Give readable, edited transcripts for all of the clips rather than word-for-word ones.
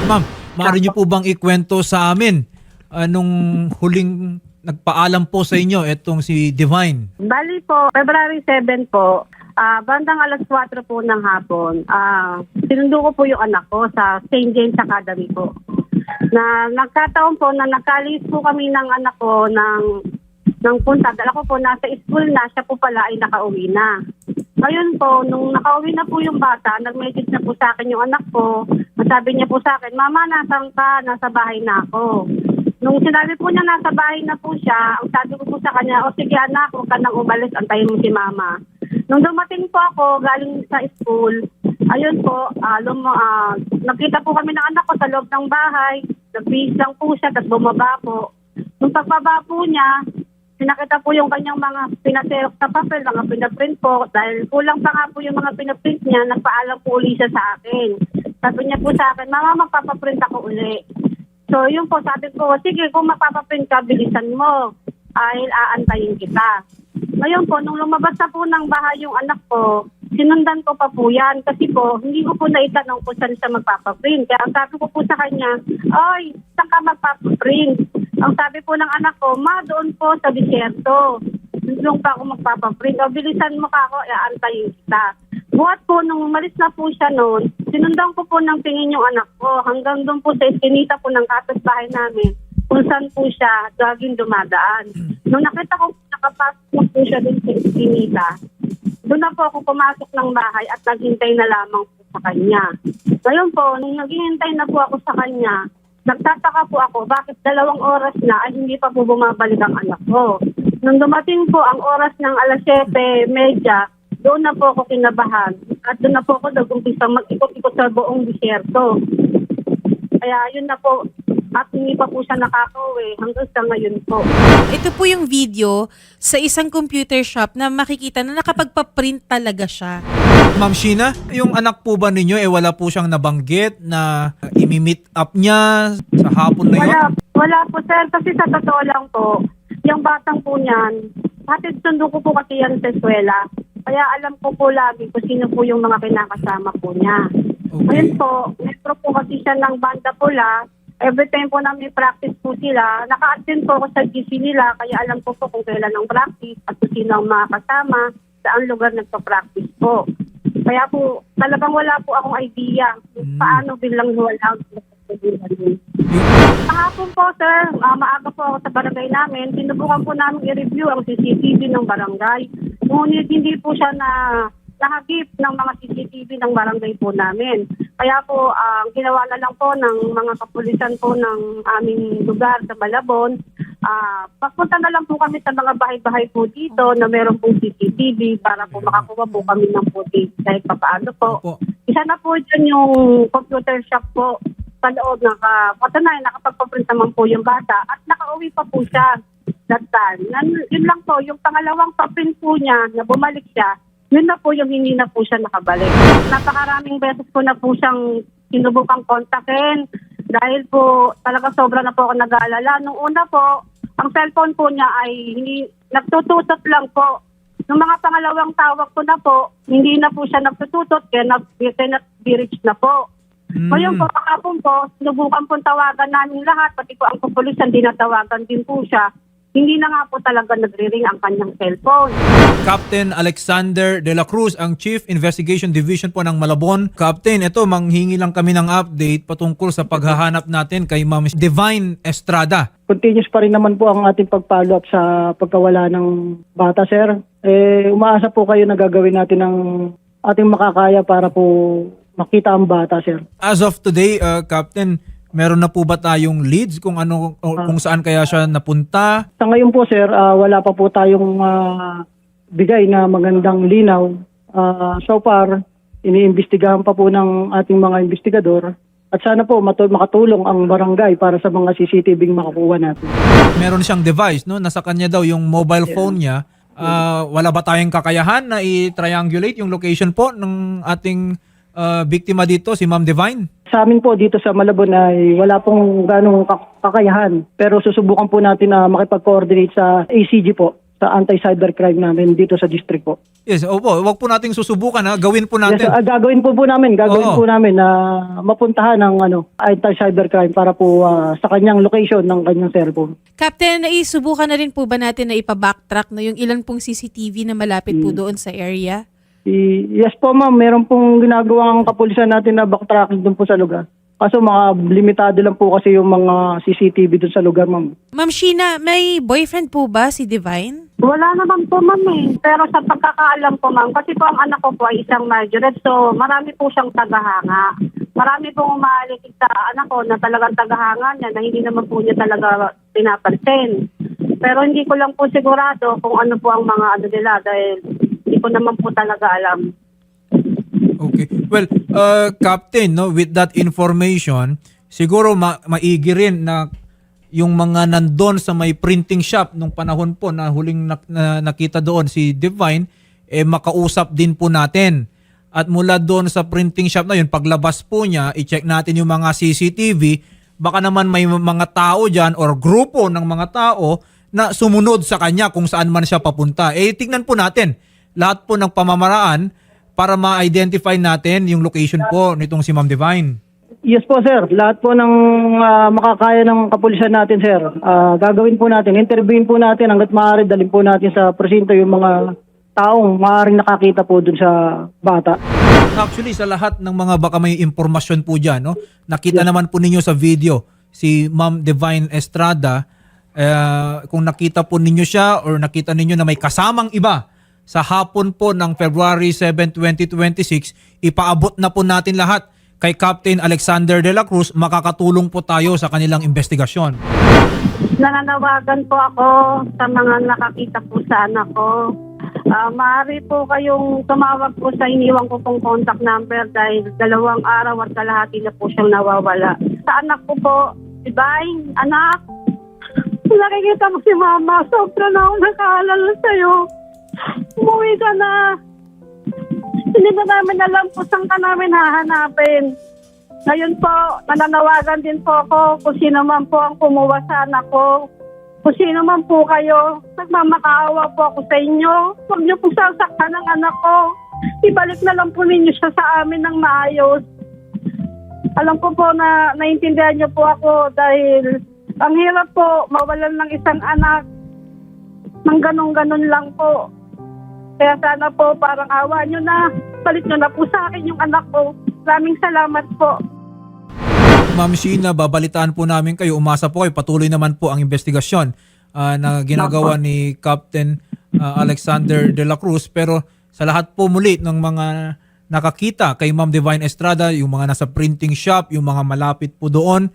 Ma'am, maaari niyo po bang ikwento sa amin nung huling nagpaalam po sa inyo itong si Divine? Bali po, February 7 po, bandang alas 4 po ng hapon, sinundo ko po yung anak ko sa St. James Academy po. Na nagkataon po na nakalis po kami ng anak ko ng punta. Dala ko po nasa school na, siya po pala ay nakauwi na. Ngayon po, nung nakauwi na po yung bata, nag-message na po sa akin yung anak ko. Sabi niya po sa akin, "Mama, nasan ka? Nasa bahay na ako." Nung sinabi po niya nasa bahay na po siya, ang sabi ko po sa kanya, "O sige anak, huwag ka nang umalis, antayin mo si mama." Nung dumating po ako galing sa school, ayun po, nakita po kami ng anak ko sa loob ng bahay. Nagbihis lang po siya, tapos bumaba po. Nung pagbaba po niya, pinakita po yung kanyang mga pinaserok na papel, mga pinaprint po. Dahil kulang pa nga po yung mga pinaprint niya, nagpaalam po uli siya sa akin. Sabi niya po sa akin, "Mama, magpapaprint ako uli." So yun po, sabi ko, "Sige, kung magpapaprint ka, bilisan mo. Dahil aantayin kita." Ngayon po, nung lumabas na po ng bahay yung anak ko, sinundan ko pa po yan. Kasi po, hindi ko po naitanong kung saan siya magpapaprint. Kaya ang sabi ko po sa kanya, "Oy, saan ka magpapaprint?" Ang sabi po ng anak ko, "Ma, doon po sa disyerto. Doon pa ako magpapaprint. O, bilisan mo ka ako, aantayin kita." Buhat po, nung umalis na po siya noon, sinundan ko po ng tingin yung anak ko hanggang doon po sa eskinita po ng kapitbahay namin kung saan po siya laging dumadaan. Nung nakita ko nakapasok na po siya doon sa eskinita, doon na po ako pumasok ng bahay at naghintay na lamang po sa kanya. Ngayon po, nung naghihintay na po ako sa kanya, nagtataka po ako bakit 2 oras na ay hindi pa po bumabalik ang anak ko. Nung dumating po ang oras ng alas 7:30, doon na po ako kinabahan. At doon na po ako nag-umpisang mag-ikot-ikot sa buong disyerto. Kaya yun na po, at hindi pa po siya nakakauwi hanggang sa ngayon po. Ito po yung video sa isang computer shop na makikita na nakapagpa-print talaga siya. Ma'am Sheena, yung anak po ba ninyo wala po siyang nabanggit na imi-meet up niya sa hapon na yun? Wala po sir, kasi sa totoo lang po, yung batang po niyan, hatid sundo ko po kasi yan sa eskwela. Kaya alam ko po lagi kung sino po yung mga kinakasama po niya. Okay. Ngayon po, metro po kasi siya ng banda pula. Every time po na may practice po sila, naka-attend po ako sa GC nila, kaya alam ko po kung kailan ang practice at kung sino ang mga kasama, saan lugar nagpa-practice po. Kaya po, talagang wala po akong idea kung paano bilang wala. Kahapon po sir, maaga po ako sa barangay namin, sinubukan po namin i-review ang CCTV ng barangay. Ngunit hindi po siya nahagip ng mga CCTV ng barangay po namin. Kaya po, ginawa na lang po ng mga kapulisan po ng aming lugar sa Malabon. Papunta na lang po kami sa mga bahay-bahay po dito na meron pong CCTV para po makakuha po kami ng footage kahit papaano po. Opo. Isa na po dyan yung computer shop po sa loob. Nakapagpaprint naman po yung bata at nakauwi pa po siya that time. Yun lang po, yung pangalawang paprint po niya na bumalik siya, yun na po yung hindi na po siya nakabalik. Napakaraming beses ko na po siyang sinubukang kontakin dahil po talaga sobra na po ako nag-aalala. Nung una po, ang cellphone po niya ay hindi nagtututot lang po. Nung mga pangalawang tawag ko na po, hindi na po siya nagtututot kaya cannot be reached na po. Ngayon po, kahapon po, sinubukan po tawagan namin lahat, pati po ang kapulisan, dinatawagan din po siya. Hindi na nga po talaga nagre-ring ang kanyang cellphone. Captain Alexander De La Cruz, ang Chief Investigation Division po ng Malabon. Captain, ito, manghingi lang kami ng update patungkol sa paghahanap natin kay Ma'am Divine Estrada. Continuous pa rin naman po ang ating pag-follow up sa pagkawala ng bata, sir. Umaasa po kayo na gagawin natin ang ating makakaya para po makita ang bata, sir. As of today, Captain, meron na po ba tayong leads kung ano kung saan kaya siya napunta? Sa ngayon po, sir, wala pa po tayong bigay na magandang linaw. So far, iniimbestigahan pa po ng ating mga investigador. At sana po makatulong ang barangay para sa mga CCTV makakuha natin. Meron siyang device, no? Nasa kanya daw yung mobile phone niya. Wala ba tayong kakayahan na i-triangulate yung location po ng ating biktima dito, si Ma'am Divine? Sa amin po dito sa Malabon ay wala pong ganong kakayahan. Pero susubukan po natin na makipag-coordinate sa ACG po sa anti-cybercrime namin dito sa district po. Yes, opo. Wag po nating susubukan ha. Gawin po Yes, natin. gagawin po namin Oo. na mapuntahan ng anti-cybercrime para po sa kanyang location ng kanyang cellphone. Captain, naisubukan na rin po ba natin na ipa-backtrack no, yung ilan pong CCTV na malapit po doon sa area? Yes po ma'am, meron pong ginagawang kapulisan natin na backtracking doon po sa lugar. Kaso mga limitado lang po kasi yung mga CCTV doon sa lugar ma'am. Ma'am Sheena, may boyfriend po ba si Divine? Wala naman po, ma'am eh. Pero sa pagkakaalam ko, ma'am, kasi po ang anak ko po ay isang majorette, so marami po siyang tagahanga. Marami pong umaalikid sa anak ko na talagang tagahanga niya, na hindi naman po niya talaga pinapansin. Pero hindi ko lang po sigurado kung ano po ang mga ano nila dahil hindi ko naman po talaga alam. Okay. Well, Captain, no, with that information, siguro maigi rin na yung mga nandun sa may printing shop nung panahon po na huling nakita doon si Divine, makausap din po natin. At mula doon sa printing shop na yun, paglabas po niya, i-check natin yung mga CCTV, baka naman may mga tao dyan or grupo ng mga tao na sumunod sa kanya kung saan man siya papunta. Tignan po natin lahat po ng pamamaraan para ma-identify natin yung location po nitong si Ma'am Divine. Yes po sir, lahat po ng makakaya ng kapulisan natin sir, gagawin po natin, interviewin po natin hanggat maaari, dalhin po natin sa presinto yung mga taong maaaring nakakita po dun sa bata. Actually, sa lahat ng mga baka may impormasyon po dyan, no? Nakita naman po ninyo sa video si Ma'am Divine Estrada. Kung nakita po ninyo siya or nakita ninyo na may kasamang iba sa hapon po ng February 7, 2026, ipaabot na po natin lahat kay Captain Alexander de la Cruz. Makakatulong po tayo sa kanilang investigasyon. Nananawagan po ako sa mga nakakita po sa anak ko. Maaari po kayong tumawag po sa iniwan ko pong contact number dahil 2 araw at kalahati na po siyang nawawala. Sa anak ko po, Divine, anak, nakikita mo si Mama, sobra na akong nakaalala sa'yo. Umuwi ka na. Hindi na namin alam kung saan ka namin hahanapin. Ngayon po, nananawagan din po ako kung sino man po ang kumuha sa anak ko. Kung sino man po kayo, nagmamakaawa po ako sa inyo. Huwag niyo po sasaktan ang anak ko. Ibalik na lang po ninyo siya sa amin ng maayos. Alam ko po na naiintindihan niyo po ako dahil ang hirap po mawalan ng isang anak ng ganun-ganun lang po. Kaya sana po parang awa niyo na, balik niyo na po sa akin yung anak ko. Maraming salamat po. Ma'am Sheena, babalitaan po namin kayo. Umasa po kayo. Patuloy naman po ang investigasyon na ginagawa ni Captain Alexander de la Cruz. Pero sa lahat po muli ng mga nakakita kay Ma'am Divine Estrada, yung mga nasa printing shop, yung mga malapit po doon,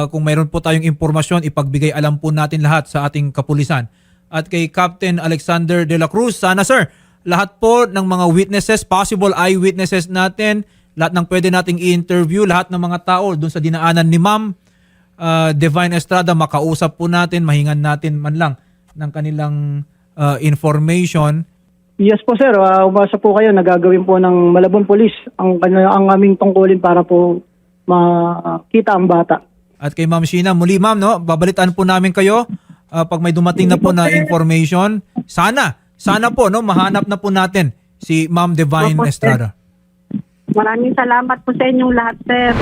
kung mayroon po tayong impormasyon, ipagbigay alam po natin lahat sa ating kapulisan. At kay Captain Alexander de la Cruz, sana sir, lahat po ng mga witnesses, possible eyewitnesses natin, lahat ng pwede nating i-interview, lahat ng mga tao doon sa dinaanan ni Ma'am Divine Estrada, makausap po natin, mahingan natin man lang ng kanilang information. Yes po sir, umasa po kayo, nagagawin po ng Malabon Police ang aming tungkulin para po makita ang bata. At kay Ma'am Sheena, muli ma'am, no, babalitaan po namin kayo pag may dumating na po na information. Sana po, no, mahanap na po natin si Ma'am Divine Opo, sir. Estrada. Maraming salamat po sa inyong lahat, sir.